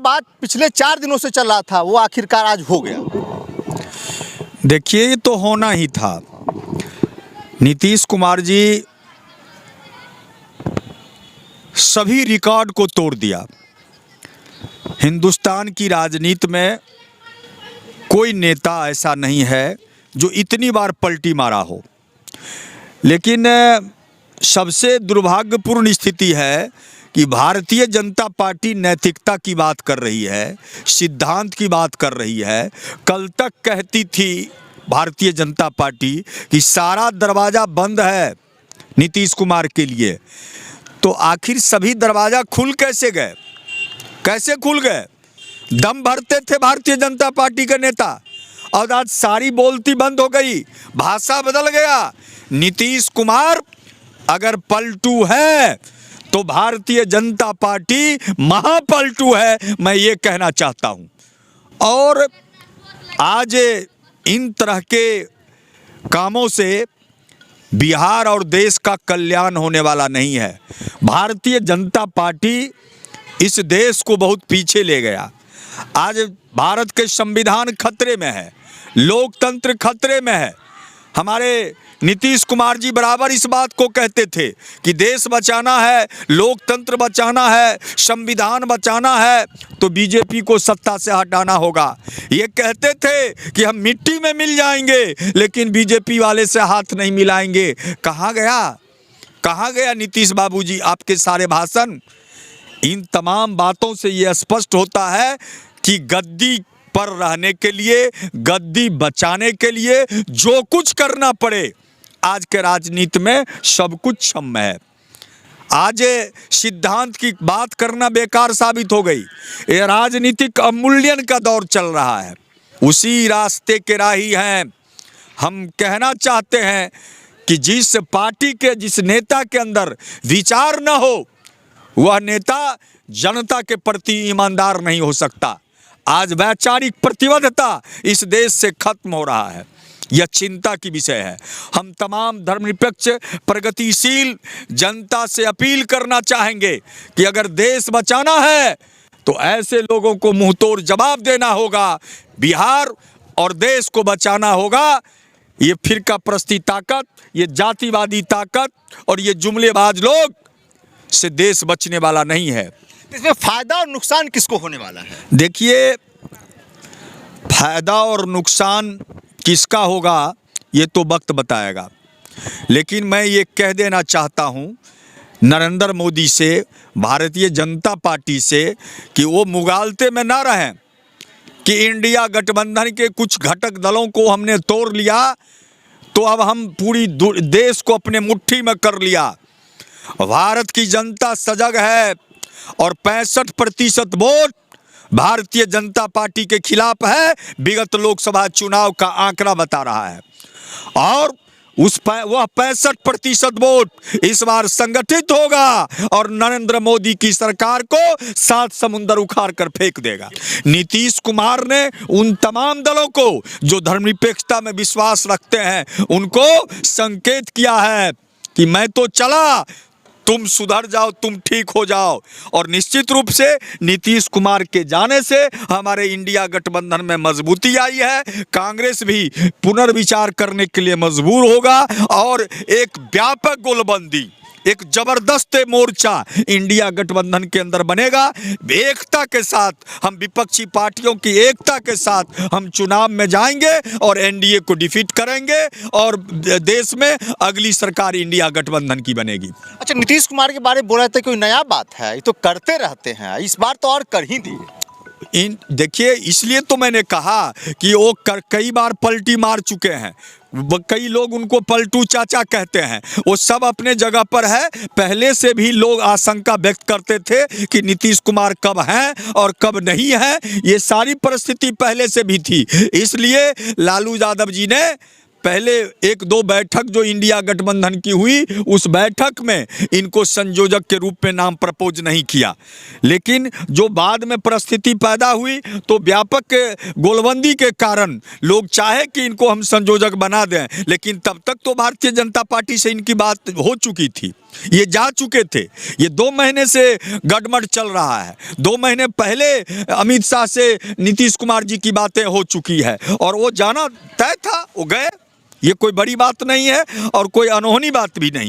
बात पिछले 4 दिनों से चल रहा था वो आखिरकार आज हो गया। देखिए, ये तो होना ही था। नीतीश कुमार जी सभी रिकॉर्ड को तोड़ दिया। हिंदुस्तान की राजनीति में कोई नेता ऐसा नहीं है जो इतनी बार पलटी मारा हो। लेकिन सबसे दुर्भाग्यपूर्ण स्थिति है कि भारतीय जनता पार्टी नैतिकता की बात कर रही है, सिद्धांत की बात कर रही है। कल तक कहती थी भारतीय जनता पार्टी कि सारा दरवाज़ा बंद है नीतीश कुमार के लिए, तो आखिर सभी दरवाज़ा खुल कैसे गए? कैसे खुल गए? दम भरते थे भारतीय जनता पार्टी के नेता और आज सारी बोलती बंद हो गई, भाषा बदल गया। नीतीश कुमार अगर पलटू है तो भारतीय जनता पार्टी महापलटू है, मैं ये कहना चाहता हूं। और आज इन तरह के कामों से बिहार और देश का कल्याण होने वाला नहीं है। भारतीय जनता पार्टी इस देश को बहुत पीछे ले गया। आज भारत के संविधान खतरे में है, लोकतंत्र खतरे में है। हमारे नीतीश कुमार जी बराबर इस बात को कहते थे कि देश बचाना है, लोकतंत्र बचाना है, संविधान बचाना है तो बीजेपी को सत्ता से हटाना होगा। ये कहते थे कि हम मिट्टी में मिल जाएंगे लेकिन बीजेपी वाले से हाथ नहीं मिलाएंगे। कहाँ गया नीतीश बाबू जी आपके सारे भाषण? इन तमाम बातों से ये स्पष्ट होता है कि गद्दी पर रहने के लिए, गद्दी बचाने के लिए जो कुछ करना पड़े, आज के राजनीति में सब कुछ क्षम्य है। आज सिद्धांत की बात करना बेकार साबित हो गई। ये राजनीतिक अवमूल्यन का दौर चल रहा है, उसी रास्ते के राही हैं। हम कहना चाहते हैं कि जिस पार्टी के, जिस नेता के अंदर विचार न हो वह नेता जनता के प्रति ईमानदार नहीं हो सकता। आज वैचारिक प्रतिबद्धता इस देश से खत्म हो रहा है, यह चिंता की विषय है। हम तमाम धर्मनिरपेक्ष प्रगतिशील जनता से अपील करना चाहेंगे कि अगर देश बचाना है तो ऐसे लोगों को मुंहतोड़ जवाब देना होगा। बिहार और देश को बचाना होगा। ये फिरका परस्ती ताकत, ये जातिवादी ताकत और ये जुमलेबाज लोग से देश बचने वाला नहीं है। इसमें फायदा और नुकसान किसको होने वाला है? देखिए, फायदा और नुकसान किसका होगा ये तो वक्त बताएगा। लेकिन मैं ये कह देना चाहता हूँ नरेंद्र मोदी से, भारतीय जनता पार्टी से कि वो मुगालते में ना रहें कि इंडिया गठबंधन के कुछ घटक दलों को हमने तोड़ लिया तो अब हम पूरी देश को अपने मुट्ठी में कर लिया। भारत की जनता सजग है और 65% वोट भारतीय जनता पार्टी के खिलाफ है। विगत लोकसभा चुनाव का आंकड़ा बता रहा है और वह 65% वोट इस बार संगठित होगा और नरेंद्र मोदी की सरकार को 7 समुंदर उखाड़ कर फेंक देगा। नीतीश कुमार ने उन तमाम दलों को जो धर्मनिरपेक्षता में विश्वास रखते हैं उनको संकेत किया है कि मैं तो चला, तुम सुधर जाओ, तुम ठीक हो जाओ। और निश्चित रूप से नीतीश कुमार के जाने से हमारे इंडिया गठबंधन में मजबूती आई है। कांग्रेस भी पुनर्विचार करने के लिए मजबूर होगा और एक व्यापक गोलबंदी, एक जबरदस्त मोर्चा इंडिया गठबंधन के अंदर बनेगा। एकता के साथ हम, विपक्षी पार्टियों की एकता के साथ हम चुनाव में जाएंगे और एनडीए को डिफीट करेंगे और देश में अगली सरकार इंडिया गठबंधन की बनेगी। अच्छा, नीतीश कुमार के बारे में बोल रहे थे कोई नया बात है? ये तो करते रहते हैं, इस बार तो और कर ही दिए। देखिए, इसलिए तो मैंने कहा कि वो कई बार पलटी मार चुके हैं। कई लोग उनको पलटू चाचा कहते हैं, वो सब अपने जगह पर है। पहले से भी लोग आशंका व्यक्त करते थे कि नीतीश कुमार कब हैं और कब नहीं हैं। ये सारी परिस्थिति पहले से भी थी। इसलिए लालू यादव जी ने पहले एक दो बैठक जो इंडिया गठबंधन की हुई, उस बैठक में इनको संयोजक के रूप में नाम प्रपोज नहीं किया। लेकिन जो बाद में परिस्थिति पैदा हुई तो व्यापक गोलबंदी के कारण लोग चाहे कि इनको हम संयोजक बना दें, लेकिन तब तक तो भारतीय जनता पार्टी से इनकी बात हो चुकी थी, ये जा चुके थे। ये 2 महीने से गड़बड़ चल रहा है। 2 महीने पहले अमित शाह से नीतीश कुमार जी की बातें हो चुकी है और वो जाना तय था, वो गए। ये कोई बड़ी बात नहीं है और कोई अनहोनी बात भी नहीं।